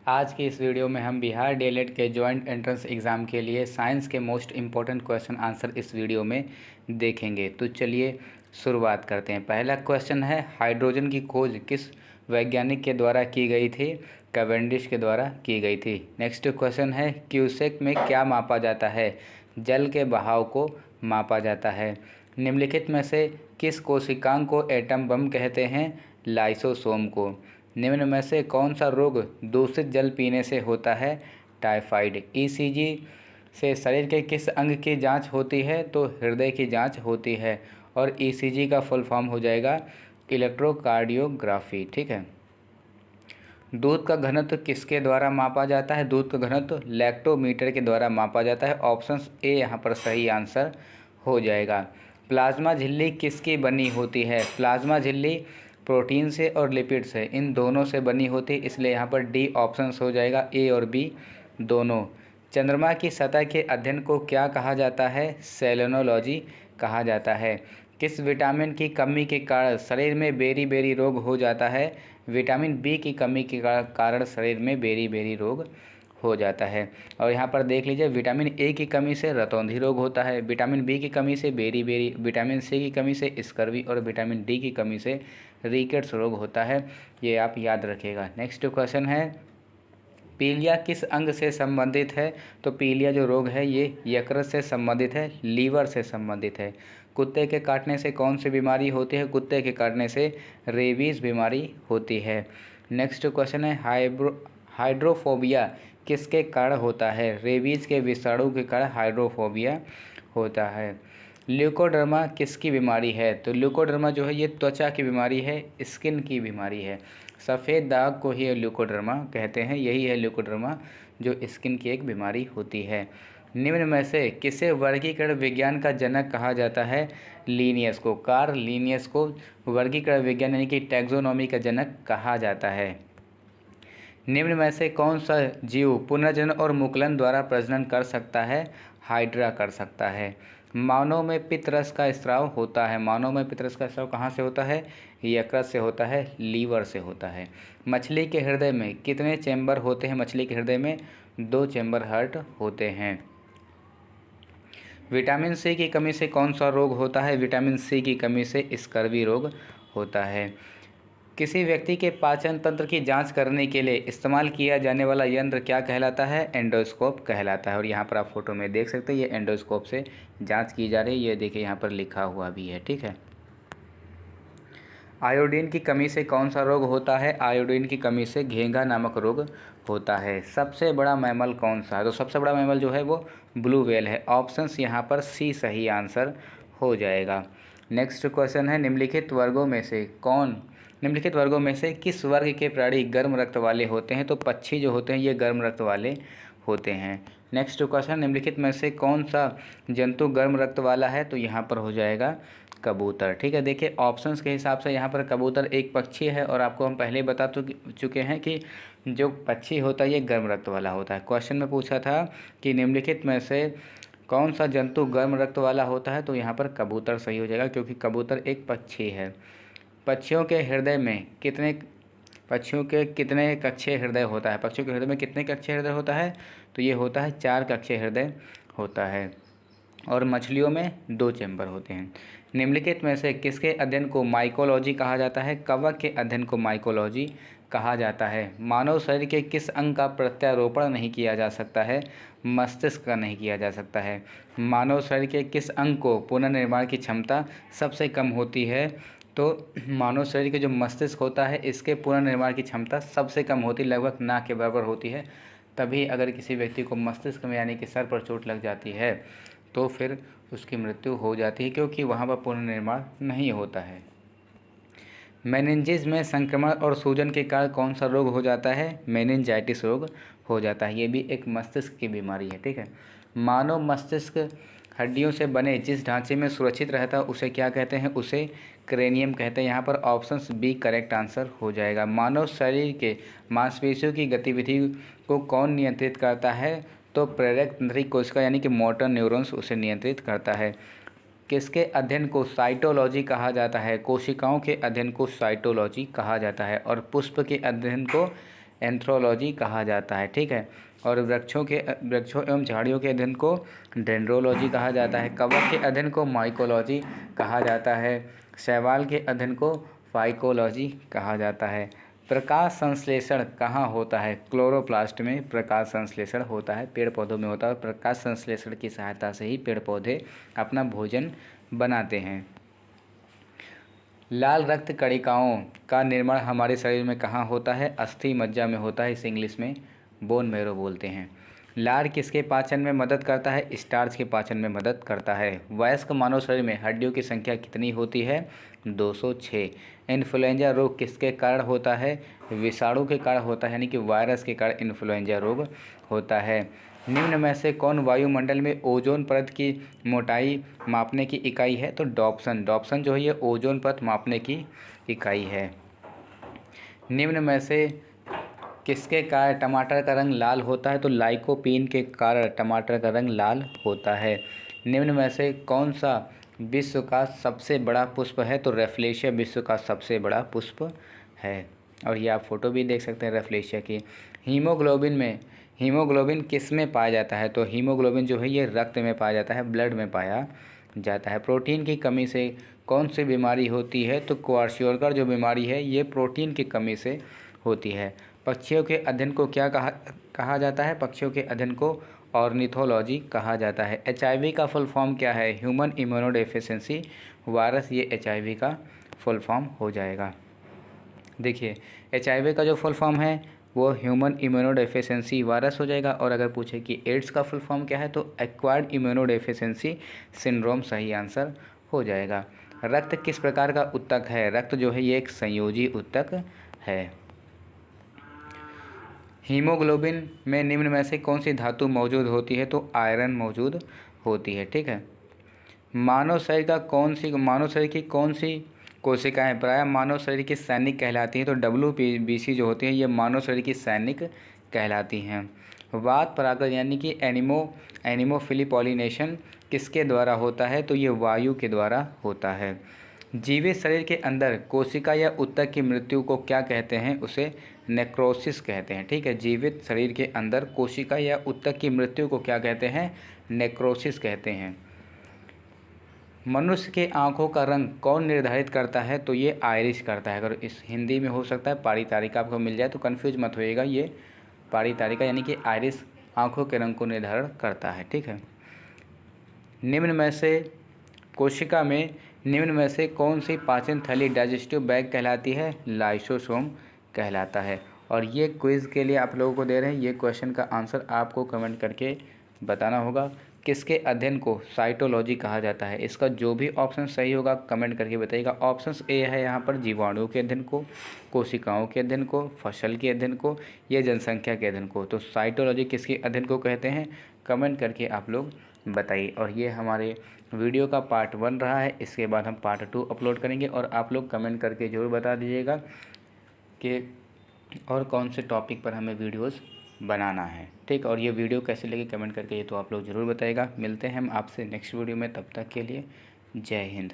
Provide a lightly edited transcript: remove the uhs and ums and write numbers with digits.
आज की इस वीडियो में हम बिहार डीएलएड के जॉइंट एंट्रेंस एग्ज़ाम के लिए साइंस के मोस्ट इम्पोर्टेंट क्वेश्चन आंसर इस वीडियो में देखेंगे। तो चलिए शुरुआत करते हैं। पहला क्वेश्चन है, हाइड्रोजन की खोज किस वैज्ञानिक के द्वारा की गई थी? कैवेंडिश के द्वारा की गई थी। नेक्स्ट क्वेश्चन है, क्यूसेक में क्या मापा जाता है? जल के बहाव को मापा जाता है। निम्नलिखित में से किस कोशिकांग को एटम बम कहते हैं? लाइसोसोम को। निम्न में से कौन सा रोग दूषित जल पीने से होता है? टाइफाइड। ईसीजी से शरीर के किस अंग की जांच होती है? तो हृदय की जांच होती है। और ईसीजी का फुल फॉर्म हो जाएगा इलेक्ट्रोकार्डियोग्राफी। ठीक है। दूध का घनत्व किसके द्वारा मापा जाता है? दूध का घनत्व लैक्टोमीटर के द्वारा मापा जाता है। ऑप्शन ए यहाँ पर सही आंसर हो जाएगा। प्लाज्मा झिल्ली किसकी बनी होती है? प्लाज्मा झिल्ली प्रोटीन से और लिपिड से, इन दोनों से बनी होती है, इसलिए यहाँ पर डी ऑप्शन हो जाएगा, ए और बी दोनों। चंद्रमा की सतह के अध्ययन को क्या कहा जाता है? सेलेनोलॉजी कहा जाता है। किस विटामिन की कमी के कारण शरीर में बेरी बेरी रोग हो जाता है? विटामिन बी की कमी के कारण शरीर में बेरी बेरी रोग हो जाता है। और यहाँ पर देख लीजिए, विटामिन ए की कमी से रतौंधी रोग होता है, विटामिन बी की कमी से बेरी बेरी, विटामिन सी की कमी से स्कर्वी और विटामिन डी की कमी से रिकेट्स रोग होता है। ये आप याद रखिएगा। नेक्स्ट क्वेश्चन है, पीलिया किस अंग से संबंधित है? तो पीलिया जो रोग है ये यकृत से संबंधित है, लीवर से संबंधित है। कुत्ते के काटने से कौन सी बीमारी होती है? कुत्ते के काटने से रेबीज़ बीमारी होती है। नेक्स्ट क्वेश्चन है, हाइड्रोफोबिया किसके कारण होता है? रेबीज़ के विषाणु के कारण हाइड्रोफोबिया होता है। ल्यूकोडर्मा किसकी बीमारी है? तो ल्यूकोडर्मा जो है ये त्वचा की बीमारी है, स्किन की बीमारी है। सफ़ेद दाग को ही ल्यूकोडर्मा कहते हैं, यही है ल्यूकोडर्मा जो स्किन की एक बीमारी होती है। निम्न में से किसे वर्गीकरण विज्ञान का जनक कहा जाता है? लीनियस को। कार्ल लीनियस को वर्गीकरण विज्ञान यानी कि टैक्सोनॉमी का जनक कहा जाता है। निम्न में से कौन सा जीव पुनर्जनन और मुकुलन द्वारा प्रजनन कर सकता है? हाइड्रा कर सकता है। मानव में पित्तरस का स्राव होता है। मानव में पित्तरस का स्राव कहाँ से होता है? यकृत से होता है, लीवर से होता है। मछली के हृदय में कितने चैम्बर होते हैं? मछली के हृदय में 2 चैम्बर हार्ट होते हैं। विटामिन सी की कमी से कौन सा रोग होता है? विटामिन सी की कमी से स्कर्वी रोग होता है। किसी व्यक्ति के पाचन तंत्र की जांच करने के लिए इस्तेमाल किया जाने वाला यंत्र क्या कहलाता है? एंडोस्कोप कहलाता है। और यहाँ पर आप फोटो में देख सकते हैं, ये एंडोस्कोप से जांच की जा रही है। ये देखिए यहाँ पर लिखा हुआ भी है। ठीक है। आयोडीन की कमी से कौन सा रोग होता है? आयोडीन की कमी से घेंघा नामक रोग होता है। सबसे बड़ा मैमल कौन सा है? तो सबसे बड़ा मैमल जो है वो ब्लू व्हेल है। ऑप्शंस यहाँ पर सी सही आंसर हो जाएगा। नेक्स्ट क्वेश्चन है, निम्नलिखित वर्गों में से किस वर्ग के प्राणी गर्म रक्त वाले होते हैं? तो पक्षी जो होते हैं ये गर्म रक्त वाले होते हैं। नेक्स्ट क्वेश्चन, निम्नलिखित में से कौन सा जंतु गर्म रक्त वाला है? तो यहाँ पर हो जाएगा कबूतर। ठीक है। देखिए ऑप्शंस के हिसाब से यहाँ पर कबूतर एक पक्षी है, और आपको हम पहले बता चुके हैं कि जो पक्षी होता है ये गर्म रक्त वाला होता है। क्वेश्चन में पूछा था कि निम्नलिखित में से कौन सा जंतु गर्म रक्त वाला होता है? तो यहाँ पर कबूतर सही हो जाएगा, क्योंकि कबूतर एक पक्षी है। पक्षियों के कितने कक्षीय हृदय होता है? पक्षियों के हृदय में कितने कक्षीय हृदय होता है? तो ये होता है 4 कक्षीय हृदय होता है। और मछलियों में 2 चैम्बर होते हैं। निम्नलिखित में से किसके अध्ययन को माइकोलॉजी कहा जाता है? कवक के अध्ययन को माइकोलॉजी कहा जाता है। मानव शरीर के किस अंग का प्रत्यारोपण नहीं किया जा सकता है? मस्तिष्क का नहीं किया जा सकता है। मानव शरीर के किस अंग को पुनर्निर्माण की क्षमता सबसे कम होती है? तो मानव शरीर के जो मस्तिष्क होता है इसके पुनर्निर्माण की क्षमता सबसे कम होती है, लगभग ना के बराबर होती है। तभी अगर किसी व्यक्ति को मस्तिष्क में यानी कि सर पर चोट लग जाती है तो फिर उसकी मृत्यु हो जाती है, क्योंकि वहाँ पर पुनर्निर्माण नहीं होता है। मेनिंजिस में संक्रमण और सूजन के कारण कौन सा रोग हो जाता है? मेनिंजाइटिस रोग हो जाता है। ये भी एक मस्तिष्क की बीमारी है। ठीक है। मानव मस्तिष्क हड्डियों से बने जिस ढांचे में सुरक्षित रहता है उसे क्या कहते हैं? उसे क्रेनियम कहते हैं। यहाँ पर ऑप्शंस बी करेक्ट आंसर हो जाएगा। मानव शरीर के मांसपेशियों की गतिविधि को कौन नियंत्रित करता है? तो प्रेरक तंत्रिका कोशिका यानी कि मोटर न्यूरॉन्स उसे नियंत्रित करता है। किसके अध्ययन को साइटोलॉजी कहा जाता है? कोशिकाओं के अध्ययन को साइटोलॉजी कहा जाता है। और पुष्प के अध्ययन को एंथ्रोलॉजी कहा जाता है, ठीक है। और वृक्षों एवं झाड़ियों के अध्ययन को डेंड्रोलॉजी कहा जाता है। कवक के अध्ययन को माइकोलॉजी कहा जाता है। शैवाल के अध्ययन को फाइकोलॉजी कहा जाता है। प्रकाश संश्लेषण कहाँ होता है? क्लोरोप्लास्ट में प्रकाश संश्लेषण होता है, पेड़ पौधों में होता है। प्रकाश संश्लेषण की सहायता से ही पेड़ पौधे अपना भोजन बनाते हैं। लाल रक्त कणिकाओं का निर्माण हमारे शरीर में कहाँ होता है? अस्थि मज्जा में होता है, इसे इंग्लिश में बोन मैरो बोलते हैं। लार किसके पाचन में मदद करता है? स्टार्च के पाचन में मदद करता है। वयस्क मानव शरीर में हड्डियों की संख्या कितनी होती है? 206। इन्फ्लुएंजा रोग किसके कारण होता है? विषाणु के कारण होता है, यानी कि वायरस के कारण इन्फ्लुएंजा रोग होता है। निम्न में से कौन वायुमंडल में ओजोन परत की मोटाई मापने की इकाई है? तो डॉप्सन। डॉप्सन जो है ये ओजोन परत मापने की इकाई है। निम्न में से किसके कारण टमाटर का रंग लाल होता है? तो लाइकोपीन के कारण टमाटर का रंग लाल होता है। निम्न में से कौन सा विश्व का सबसे बड़ा पुष्प है? तो रेफ्लेशिया विश्व का सबसे बड़ा पुष्प है। और ये आप फोटो भी देख सकते हैं रेफ्लेशिया की। हीमोग्लोबिन किस में पाया जाता है? तो हीमोग्लोबिन जो है ये रक्त में पाया जाता है, ब्लड में पाया जाता है। प्रोटीन की कमी से कौन सी बीमारी होती है? तो क्वार्शियोर्कर जो बीमारी है ये प्रोटीन की कमी से होती है। पक्षियों के अध्ययन को क्या कहा जाता है? पक्षियों के अध्ययन को ऑर्निथोलॉजी कहा जाता है। HIV का फुल फॉर्म क्या है? ह्यूमन इम्यूनोडेफिशिएंसी वायरस, ये HIV का फुल फॉर्म हो जाएगा। देखिए HIV का जो फुल फॉर्म है वो ह्यूमन इम्यूनोडेफिशिएंसी वायरस हो जाएगा। और अगर पूछे कि एड्स का फुल फॉर्म क्या है तो एक्वायर्ड इम्यूनोडेफिशिएंसी सिंड्रोम सही आंसर हो जाएगा। रक्त किस प्रकार का ऊतक है? रक्त जो है ये एक संयोजी ऊतक है। हीमोग्लोबिन में निम्न में से कौन सी धातु मौजूद होती है? तो आयरन मौजूद होती है, ठीक है। मानव शरीर की कौन सी कोशिकाएं प्रायः मानव शरीर की सैनिक कहलाती हैं? तो WBC जो होती हैं ये मानव शरीर की सैनिक कहलाती हैं। वात परागण यानी कि एनिमोफिली पॉलिनेशन किसके द्वारा होता है? तो ये वायु के द्वारा होता है। जीवित शरीर के अंदर कोशिका या ऊतक की मृत्यु को क्या कहते हैं? उसे नेक्रोसिस कहते हैं, ठीक है। जीवित शरीर के अंदर कोशिका या ऊतक की मृत्यु को क्या कहते हैं? नेक्रोसिस कहते हैं। मनुष्य के आँखों का रंग कौन निर्धारित करता है? तो ये आयरिस करता है। अगर इस हिंदी में हो सकता है पारितारिका आपको मिल जाए तो कन्फ्यूज मत होइएगा, ये पारितारिका यानी कि आयरिस आँखों के रंग को निर्धारण करता है, ठीक है। निम्न में से कौन सी पाचन थैली डाइजेस्टिव बैग कहलाती है? लाइसोसोम कहलाता है। और ये क्विज़ के लिए आप लोगों को दे रहे हैं, ये क्वेश्चन का आंसर आपको कमेंट करके बताना होगा। किसके अध्ययन को साइटोलॉजी कहा जाता है? इसका जो भी ऑप्शन सही होगा कमेंट करके बताइएगा। ऑप्शन ए है यहाँ पर जीवाणुओं के अध्ययन को, कोशिकाओं के अध्ययन को, फसल के अध्ययन को, या जनसंख्या के अध्ययन को। तो साइटोलॉजी किसके अध्ययन को कहते हैं? कमेंट करके आप लोग बताइए। और ये हमारे वीडियो का पार्ट 1 रहा है, इसके बाद हम पार्ट 2 अपलोड करेंगे। और आप लोग कमेंट करके ज़रूर बता दीजिएगा कि और कौन से टॉपिक पर हमें वीडियोस बनाना है, ठीक। और ये वीडियो कैसे लगी कमेंट करके ये तो आप लोग ज़रूर बताइएगा। मिलते हैं हम आपसे नेक्स्ट वीडियो में, तब तक के लिए जय हिंद।